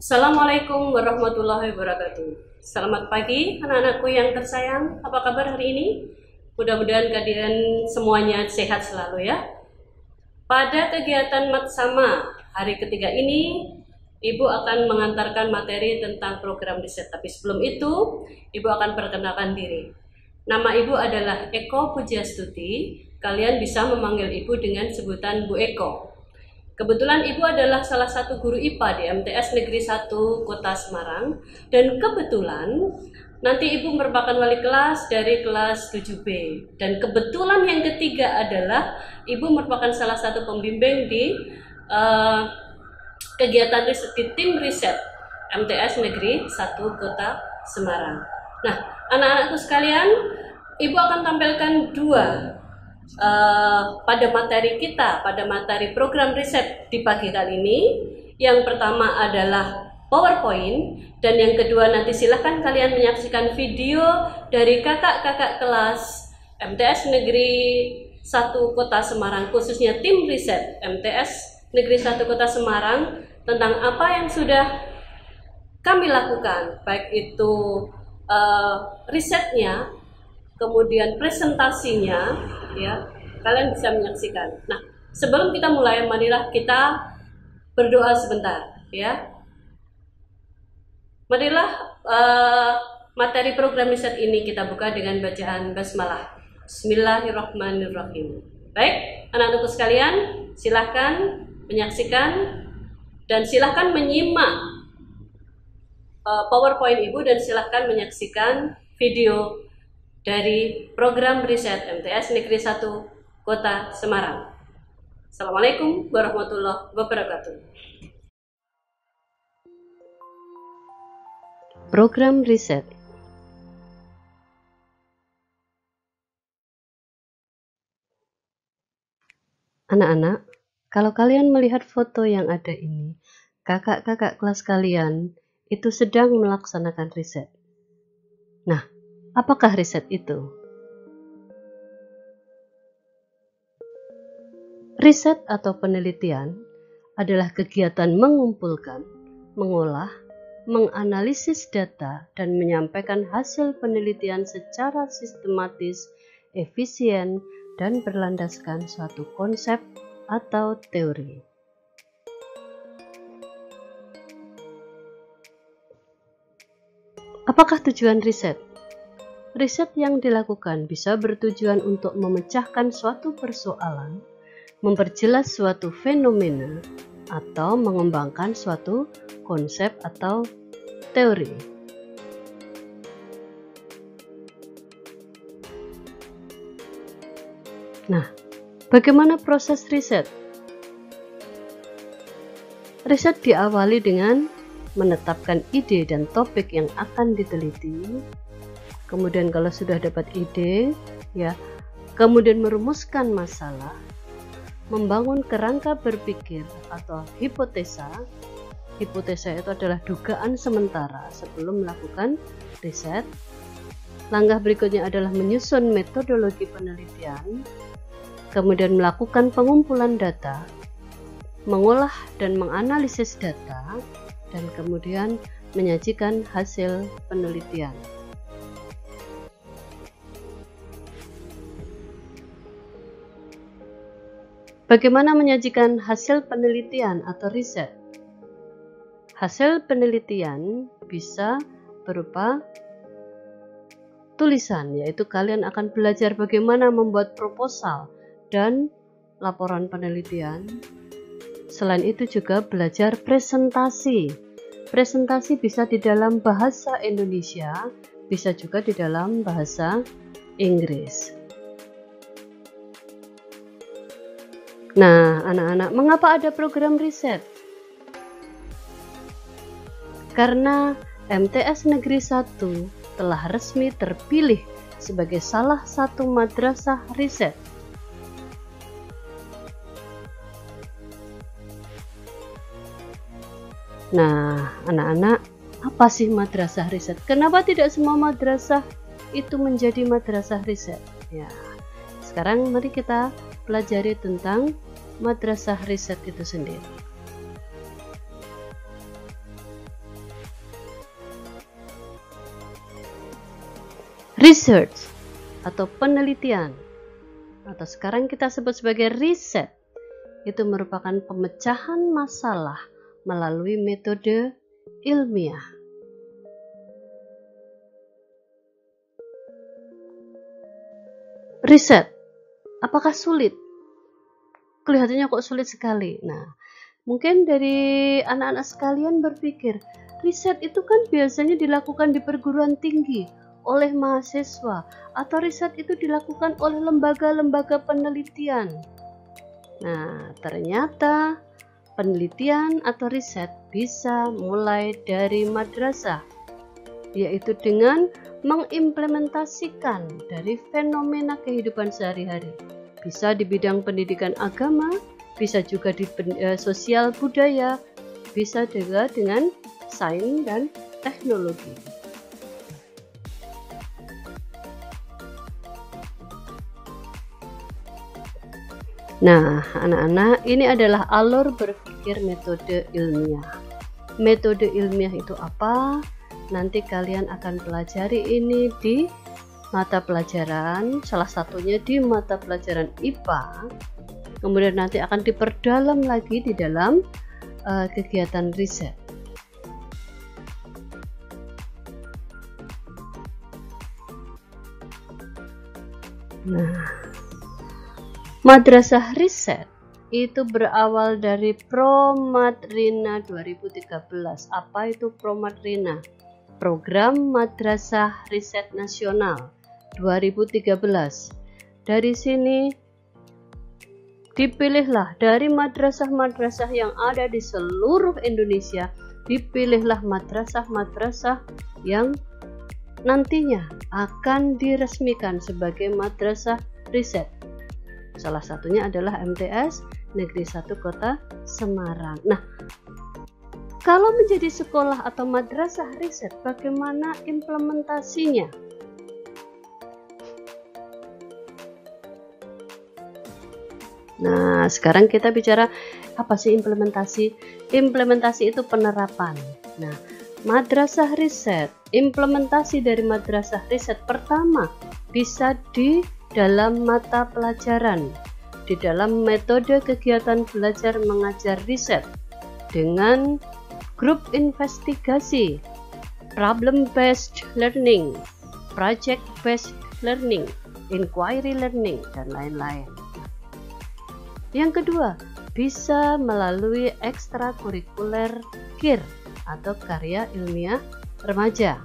Assalamualaikum warahmatullahi wabarakatuh. Selamat pagi anak-anakku yang tersayang. Apa kabar hari ini? Mudah-mudahan kalian semuanya sehat selalu ya. Pada kegiatan Matsama hari ketiga ini, Ibu akan mengantarkan materi tentang program riset. Tapi sebelum itu, Ibu akan perkenalkan diri. Nama Ibu adalah Eko Pujastuti. Kalian bisa memanggil Ibu dengan sebutan Bu Eko. Kebetulan Ibu adalah salah satu guru IPA di MTS Negeri 1 Kota Semarang, dan kebetulan nanti Ibu merupakan wali kelas dari kelas 7B, dan kebetulan yang ketiga adalah Ibu merupakan salah satu pembimbing di kegiatan riset di tim riset MTS Negeri 1 Kota Semarang. Nah, anak-anakku sekalian, Ibu akan tampilkan dua pada materi kita, pada materi program riset di pagi kali ini. Yang pertama adalah PowerPoint, dan yang kedua nanti silahkan kalian menyaksikan video dari kakak-kakak kelas MTS Negeri 1 Kota Semarang, khususnya tim riset MTS Negeri 1 Kota Semarang, tentang apa yang sudah kami lakukan, baik itu risetnya, kemudian presentasinya, ya, kalian bisa menyaksikan. Nah, sebelum kita mulai, marilah kita berdoa sebentar, ya. Marilah materi program riset ini kita buka dengan bacaan basmalah. Bismillahirrahmanirrahim. Baik, anak-anakku sekalian, silahkan menyaksikan dan silahkan menyimak PowerPoint Ibu, dan silahkan menyaksikan video dari program riset MTS Negeri 1 Kota Semarang. Assalamualaikum warahmatullahi wabarakatuh. Program riset. Anak-anak, kalau kalian melihat foto yang ada ini, kakak-kakak kelas kalian itu sedang melaksanakan riset. Nah, apakah riset itu? Riset atau penelitian adalah kegiatan mengumpulkan, mengolah, menganalisis data, dan menyampaikan hasil penelitian secara sistematis, efisien, dan berlandaskan suatu konsep atau teori. Apakah tujuan riset? Riset yang dilakukan bisa bertujuan untuk memecahkan suatu persoalan, memperjelas suatu fenomena, atau mengembangkan suatu konsep atau teori. Nah, bagaimana proses riset? Riset diawali dengan menetapkan ide dan topik yang akan diteliti. Kemudian kalau sudah dapat ide, ya, kemudian merumuskan masalah, membangun kerangka berpikir atau hipotesa. Hipotesa itu adalah dugaan sementara sebelum melakukan riset. Langkah berikutnya adalah menyusun metodologi penelitian, kemudian melakukan pengumpulan data, mengolah dan menganalisis data, dan kemudian menyajikan hasil penelitian. Bagaimana menyajikan hasil penelitian atau riset? Hasil penelitian bisa berupa tulisan, yaitu kalian akan belajar bagaimana membuat proposal dan laporan penelitian. Selain itu juga belajar presentasi. Presentasi bisa di dalam bahasa Indonesia, bisa juga di dalam bahasa Inggris. Nah, anak-anak, mengapa ada program riset? Karena MTS Negeri 1 telah resmi terpilih sebagai salah satu madrasah riset. Nah, anak-anak, apa sih madrasah riset? Kenapa tidak semua madrasah itu menjadi madrasah riset? Ya, sekarang mari kita pelajari tentang madrasah riset itu sendiri. Research atau penelitian, atau sekarang kita sebut sebagai riset, itu merupakan pemecahan masalah melalui metode ilmiah. Riset, apakah sulit? Kelihatannya kok sulit sekali. Nah, mungkin dari anak-anak sekalian berpikir, riset itu kan biasanya dilakukan di perguruan tinggi oleh mahasiswa, atau riset itu dilakukan oleh lembaga-lembaga penelitian. Nah, ternyata penelitian atau riset bisa mulai dari madrasah, yaitu dengan mengimplementasikan dari fenomena kehidupan sehari-hari. Bisa di bidang pendidikan agama, bisa juga di sosial budaya, bisa juga dengan sains dan teknologi. Nah, anak-anak, ini adalah alur berpikir metode ilmiah. Metode ilmiah itu apa? Nanti kalian akan pelajari ini di mata pelajaran, salah satunya di mata pelajaran IPA. Kemudian nanti akan diperdalam lagi di dalam kegiatan riset. Nah, madrasah riset itu berawal dari Promadrina 2013. Apa itu Promadrina? Program Madrasah Riset Nasional 2013. Dari sini dipilihlah dari madrasah-madrasah yang ada di seluruh Indonesia, dipilihlah madrasah-madrasah yang nantinya akan diresmikan sebagai madrasah riset. Salah satunya adalah MTS Negeri 1 Kota Semarang. Nah, kalau menjadi sekolah atau madrasah riset, bagaimana implementasinya? Nah, sekarang kita bicara apa sih implementasi? Implementasi itu penerapan. Nah, madrasah riset, implementasi dari madrasah riset pertama bisa di dalam mata pelajaran, di dalam metode kegiatan belajar mengajar riset dengan grup investigasi, problem based learning, project based learning, inquiry learning, dan lain-lain. Yang kedua, bisa melalui ekstrakurikuler KIR atau karya ilmiah remaja.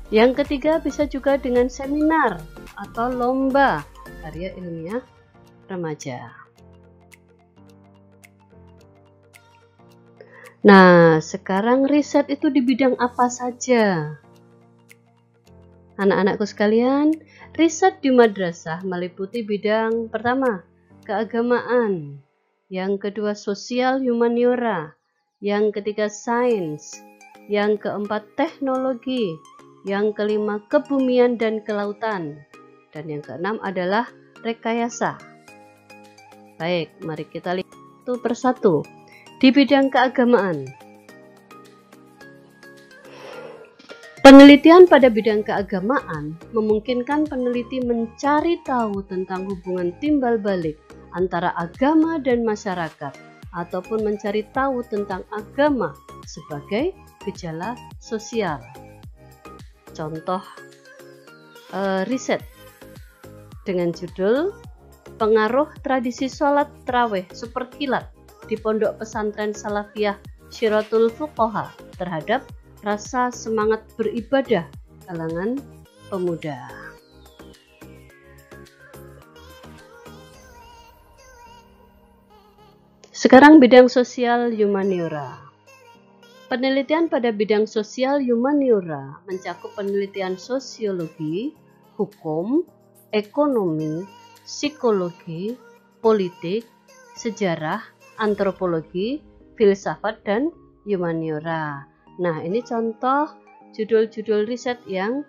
Yang ketiga, bisa juga dengan seminar atau lomba karya ilmiah remaja. Nah, sekarang riset itu di bidang apa saja? Anak-anakku sekalian, riset di madrasah meliputi bidang pertama, keagamaan, yang kedua sosial humaniora, yang ketiga sains, yang keempat teknologi, yang kelima kebumian dan kelautan, dan yang keenam adalah rekayasa. Baik, mari kita lihat satu persatu. Di bidang keagamaan, penelitian pada bidang keagamaan memungkinkan peneliti mencari tahu tentang hubungan timbal balik antara agama dan masyarakat, ataupun mencari tahu tentang agama sebagai gejala sosial. Contoh riset dengan judul pengaruh tradisi sholat tarawih seperkilat di Pondok Pesantren Salafiyah Syiratul Fuqaha terhadap rasa semangat beribadah kalangan pemuda. Sekarang bidang sosial humaniora. Penelitian pada bidang sosial humaniora mencakup penelitian sosiologi, hukum, ekonomi, psikologi, politik, sejarah, antropologi, filsafat, dan humaniora. Nah, ini contoh judul-judul riset yang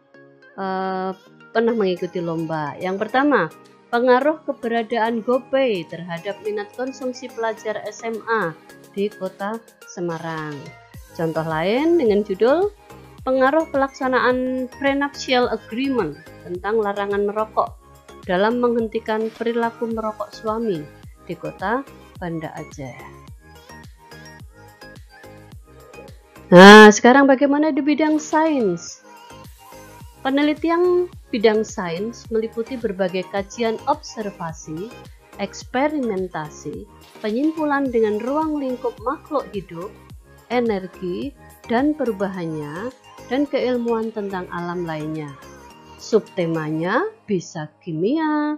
pernah mengikuti lomba. Yang pertama, pengaruh keberadaan GoPay terhadap minat konsumsi pelajar SMA di Kota Semarang. Contoh lain dengan judul Pengaruh pelaksanaan prenuptial agreement tentang larangan merokok dalam menghentikan perilaku merokok suami di kota Banda Aceh. Nah, sekarang bagaimana di bidang sains? Penelitian bidang sains meliputi berbagai kajian observasi, eksperimentasi, penyimpulan dengan ruang lingkup makhluk hidup, energi, dan perubahannya, dan keilmuan tentang alam lainnya. Subtemanya bisa kimia,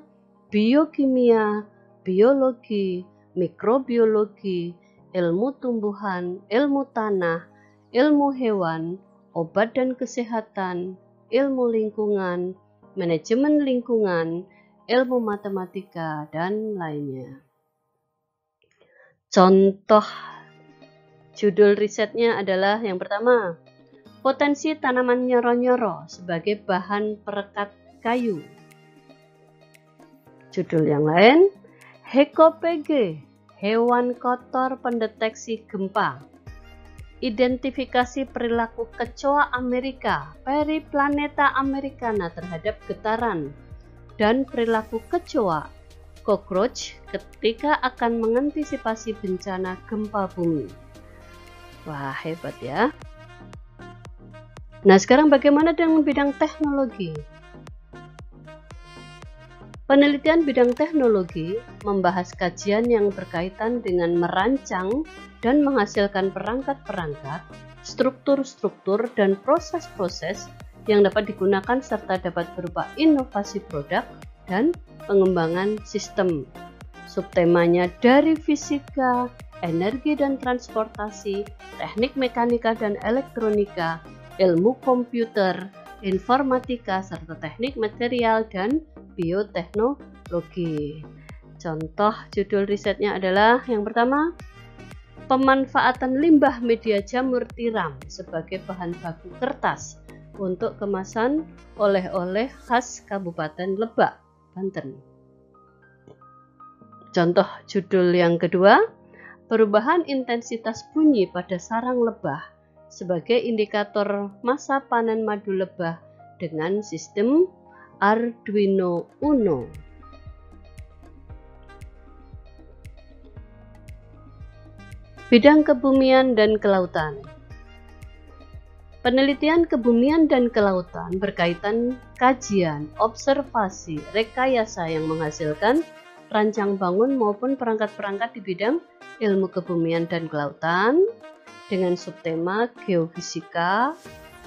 biokimia, biologi, mikrobiologi, ilmu tumbuhan, ilmu tanah, ilmu hewan, obat dan kesehatan, ilmu lingkungan, manajemen lingkungan, ilmu matematika, dan lainnya. Contoh judul risetnya adalah yang pertama, potensi tanaman nyoro-nyoro sebagai bahan perekat kayu. Judul yang lain, HECO-PG, hewan kotor pendeteksi gempa. Identifikasi perilaku kecoa Amerika, Periplaneta americana terhadap getaran, dan perilaku kecoa, cockroach ketika akan mengantisipasi bencana gempa bumi. Wah, hebat ya. Nah, sekarang bagaimana dengan bidang teknologi? Penelitian bidang teknologi membahas kajian yang berkaitan dengan merancang dan menghasilkan perangkat-perangkat, struktur-struktur, dan proses-proses yang dapat digunakan serta dapat berupa inovasi produk dan pengembangan sistem. Subtemanya dari fisika, energi dan transportasi, teknik mekanika dan elektronika, ilmu komputer, informatika, serta teknik material dan bioteknologi. Contoh judul risetnya adalah yang pertama, pemanfaatan limbah media jamur tiram sebagai bahan baku kertas untuk kemasan oleh-oleh khas Kabupaten Lebak, Banten. Contoh judul yang kedua, perubahan intensitas bunyi pada sarang lebah sebagai indikator masa panen madu lebah dengan sistem Arduino Uno. Bidang kebumian dan kelautan. Penelitian kebumian dan kelautan berkaitan kajian, observasi, rekayasa yang menghasilkan rancang bangun maupun perangkat-perangkat di bidang ilmu kebumian dan kelautan dengan subtema geofisika,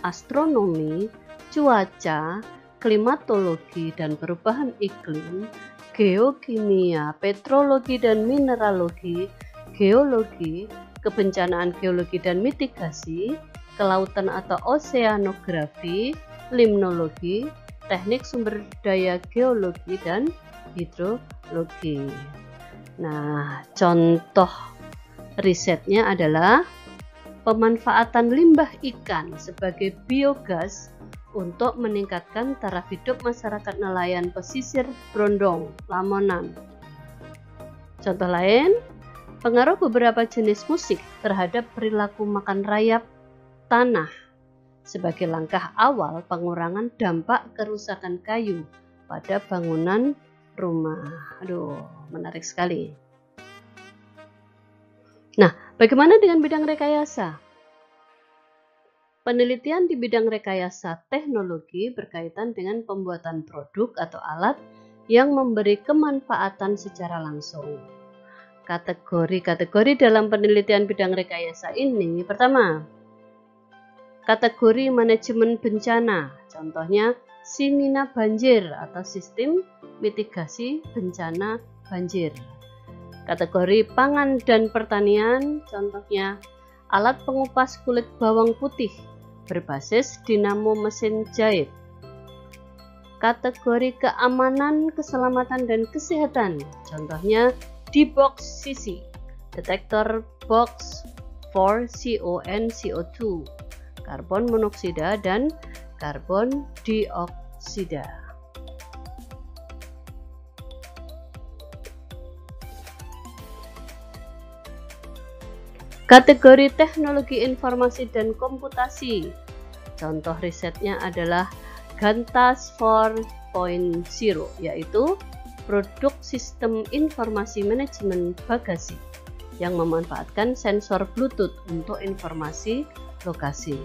astronomi, cuaca, klimatologi dan perubahan iklim, geokimia, petrologi dan mineralogi, geologi, kebencanaan geologi dan mitigasi, kelautan atau oseanografi, limnologi, teknik sumber daya geologi dan hidrologi. Nah, contoh risetnya adalah pemanfaatan limbah ikan sebagai biogas untuk meningkatkan taraf hidup masyarakat nelayan pesisir Brondong, Lamonan. Contoh lain, pengaruh beberapa jenis musik terhadap perilaku makan rayap tanah sebagai langkah awal pengurangan dampak kerusakan kayu pada bangunan rumah. Aduh, menarik sekali. Nah, bagaimana dengan bidang rekayasa? Penelitian di bidang rekayasa teknologi berkaitan dengan pembuatan produk atau alat yang memberi kemanfaatan secara langsung. Kategori-kategori dalam penelitian bidang rekayasa ini, pertama, kategori manajemen bencana, contohnya Simina banjir atau sistem mitigasi bencana banjir. Kategori pangan dan pertanian, contohnya alat pengupas kulit bawang putih berbasis dinamo mesin jahit. Kategori keamanan, keselamatan dan kesehatan, contohnya D-Box CC, detektor box for CON, CO2, karbon monoksida dan karbon dioksida. Kategori teknologi informasi dan komputasi, Contoh risetnya adalah Gantas 4.0, yaitu produk sistem informasi manajemen bagasi yang memanfaatkan sensor Bluetooth untuk informasi lokasi.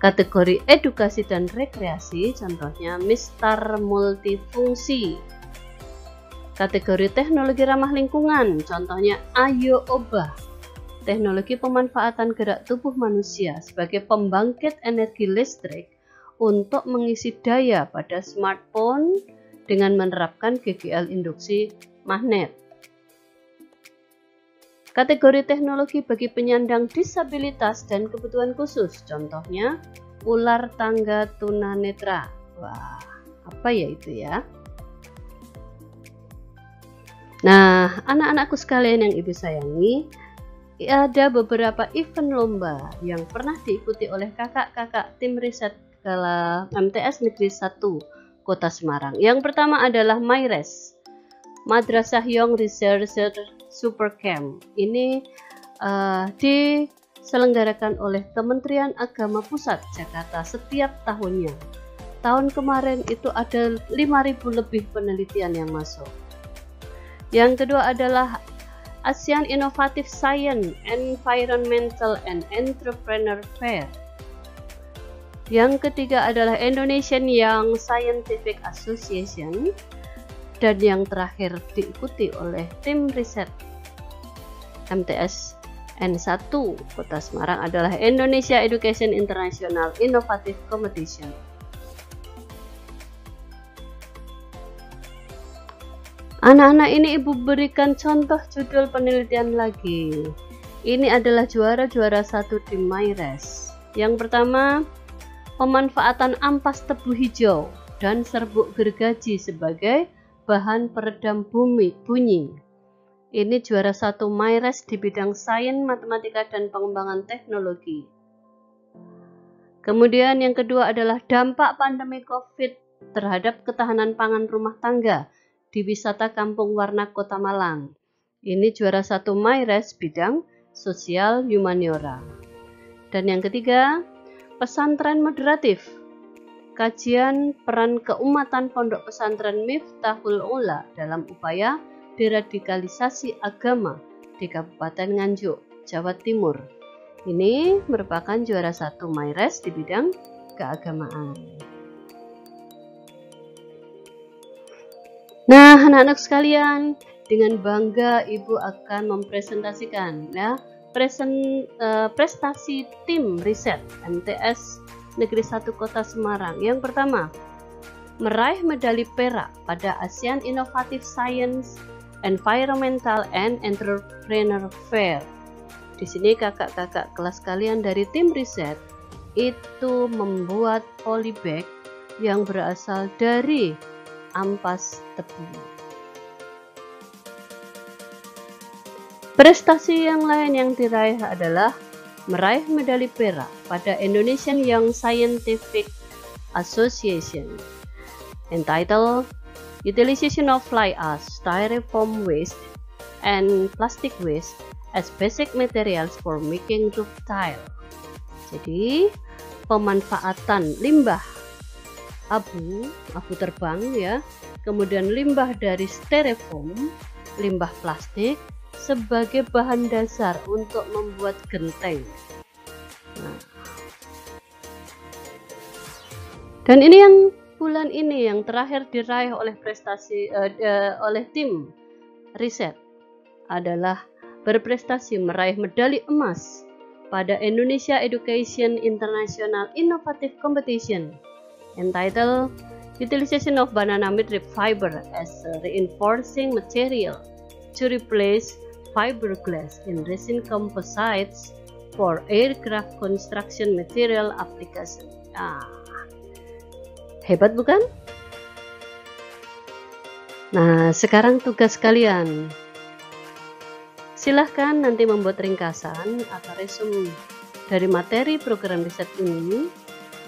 Kategori edukasi dan rekreasi, contohnya Mistar Multifungsi. Kategori teknologi ramah lingkungan, contohnya Ayo Obah. Teknologi pemanfaatan gerak tubuh manusia sebagai pembangkit energi listrik untuk mengisi daya pada smartphone dengan menerapkan GGL induksi magnet. Kategori teknologi bagi penyandang disabilitas dan kebutuhan khusus, contohnya ular tangga tunanetra. Wah, apa ya itu ya? Nah, anak-anakku sekalian yang ibu sayangi, ada beberapa event lomba yang pernah diikuti oleh kakak-kakak tim riset MTS Negeri 1 Kota Semarang. Yang pertama adalah MyRes, Madrasah Young Researcher Supercamp. Ini diselenggarakan oleh Kementerian Agama Pusat Jakarta setiap tahunnya. Tahun kemarin itu ada 5.000 lebih penelitian yang masuk. Yang kedua adalah ASEAN Innovative Science, Environmental and Entrepreneur Fair. Yang ketiga adalah Indonesian Young Scientific Association. Dan yang terakhir diikuti oleh tim riset MTS N1 Kota Semarang adalah Indonesia Education International Innovative Competition. Anak-anak ini ibu berikan contoh judul penelitian lagi. Ini adalah juara-juara 1 di MyRes. Yang pertama, pemanfaatan ampas tebu hijau dan serbuk gergaji sebagai bahan peredam bunyi. Ini juara 1 MyRes di bidang sains, matematika, dan pengembangan teknologi. Kemudian yang kedua adalah dampak pandemi COVID terhadap ketahanan pangan rumah tangga di wisata Kampung Warna Kota Malang. Ini juara 1 MyRes bidang sosial humaniora. Dan yang ketiga, pesantren moderatif. Kajian peran keumatan Pondok Pesantren Miftahul Ula dalam upaya deradikalisasi agama di Kabupaten Nganjuk, Jawa Timur. Ini merupakan juara 1 MyRes di bidang keagamaan. Nah, anak-anak sekalian, dengan bangga ibu akan mempresentasikan ya prestasi tim riset MTS Negeri 1 Kota Semarang. Yang pertama, meraih medali perak pada ASEAN Innovative Science, Environmental and Entrepreneur Fair. Di sini kakak-kakak kelas kalian dari tim riset itu membuat polybag yang berasal dari ampas tebu. Prestasi yang lain yang diraih adalah meraih medali perak pada Indonesian Young Scientific Association entitled Utilization of Fly Ash, Styrofoam Waste, and Plastic Waste as Basic Materials for Making Roof Tile. Jadi, pemanfaatan limbah abu terbang ya, kemudian limbah dari styrofoam, limbah plastik sebagai bahan dasar untuk membuat genteng. Nah, dan ini yang bulan ini yang terakhir diraih oleh oleh tim riset adalah berprestasi meraih medali emas pada Indonesia Education International Innovative Competition entitled Utilization of Banana Midrib Fiber as a Reinforcing Material to Replace Fiberglass in Resin Composites for Aircraft Construction Material Application. Hebat bukan? Nah, sekarang tugas kalian. Silahkan nanti membuat ringkasan atau resume dari materi program riset ini.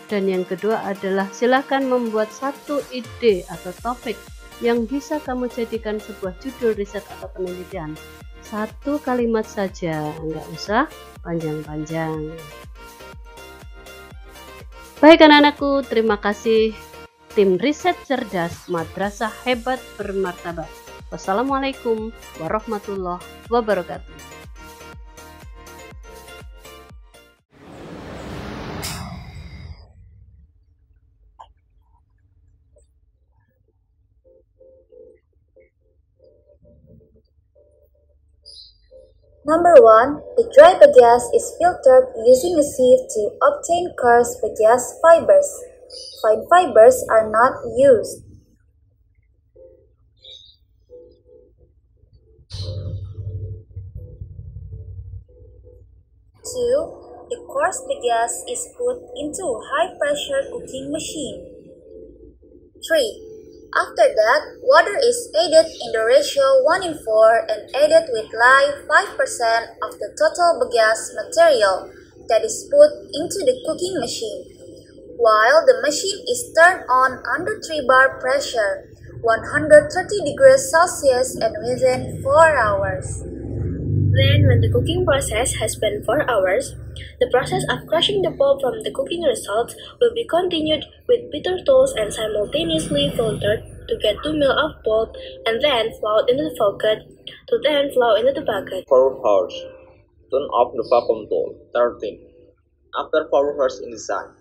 Dan yang kedua adalah silahkan membuat satu ide atau topik yang bisa kamu jadikan sebuah judul riset atau penelitian. Satu kalimat saja, nggak usah panjang-panjang. Baik anak-anakku, terima kasih tim riset cerdas Madrasah Hebat Bermartabat. Wassalamualaikum warahmatullahi wabarakatuh. Number 1. The dry bagasse is filtered using a sieve to obtain coarse bagasse fibers. Fine fibers are not used. 2. The coarse bagasse is put into a high-pressure cooking machine. 3. After that, water is added in the ratio 1:4 and added with lye 5% of the total bagasse material that is put into the cooking machine, while the machine is turned on under 3 bar pressure, 130 degrees Celsius and within 4 hours. Then, when the cooking process has been 4 hours, the process of crushing the pulp from the cooking results will be continued with bitter tools and simultaneously filtered to get 2 ml of pulp and then flowed into the bucket to then flow into the bucket. 4 hours. Turn off the vacuum tool. 13. After 4 hours in the sun,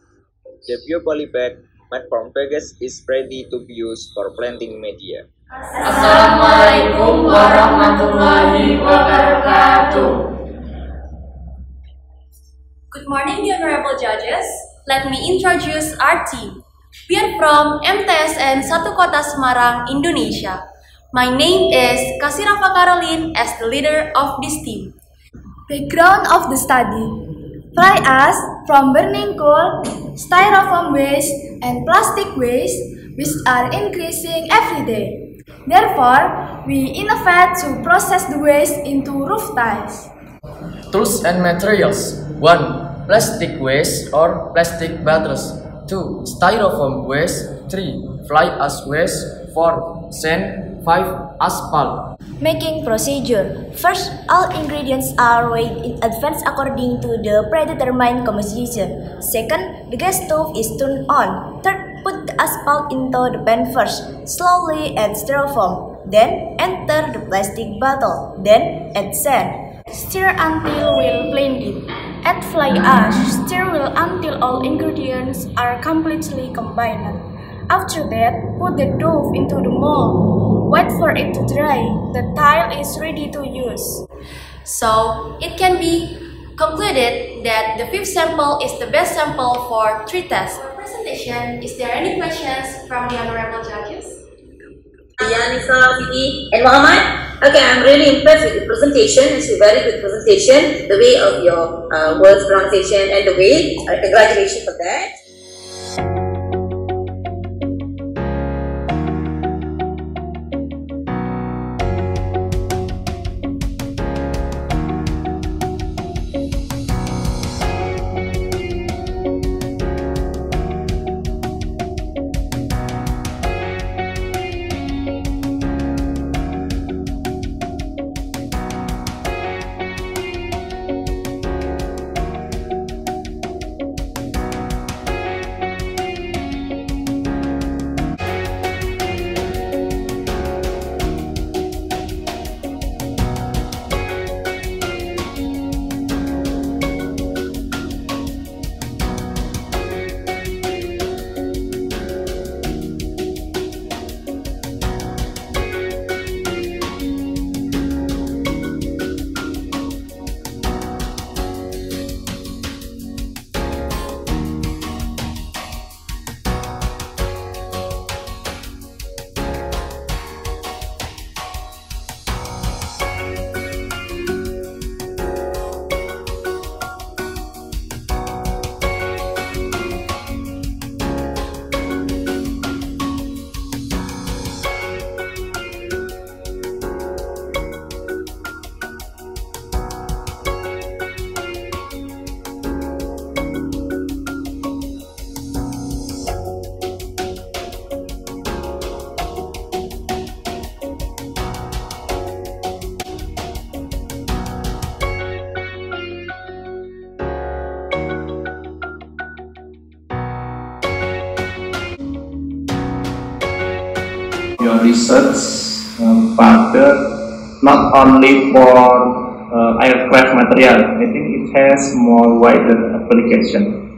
the pure poly bag made from bagasse is ready to be used for planting media. Assalamualaikum warahmatullahi wabarakatuh. Good morning, the honorable judges. Let me introduce our team. We are from MTSN 1 Kota Semarang, Indonesia. My name is Kasirafa Caroline as the leader of this team. Background of the study: fly ash from burning coal, styrofoam waste, and plastic waste, which are increasing every day. Therefore, we innovate to process the waste into roof tiles. Tools and materials: 1. Plastic waste or plastic bottles. 2. Styrofoam waste. 3. Fly ash waste. 4. Sand. 5. Asphalt. Making procedure: first, all ingredients are weighed in advance according to the predetermined composition. Second, the gas stove is turned on. Third, put the asphalt into the pan first. Slowly add styrofoam. Then enter the plastic bottle. Then add sand. Stir until well blended. Add fly ash. Stir well until all ingredients are completely combined. After that, put the dough into the mold. Wait for it to dry. The tile is ready to use. So, it can be concluded that the fifth sample is the best sample for 3 tests. For presentation, is there any questions from the honorable judges? Nisa, Siti, and Muhammad. Okay, I'm really impressed with the presentation. It's a very good presentation. The way of your words pronunciation and the way. Congratulations for that. research, but not only for aircraft material. I think it has more wider application.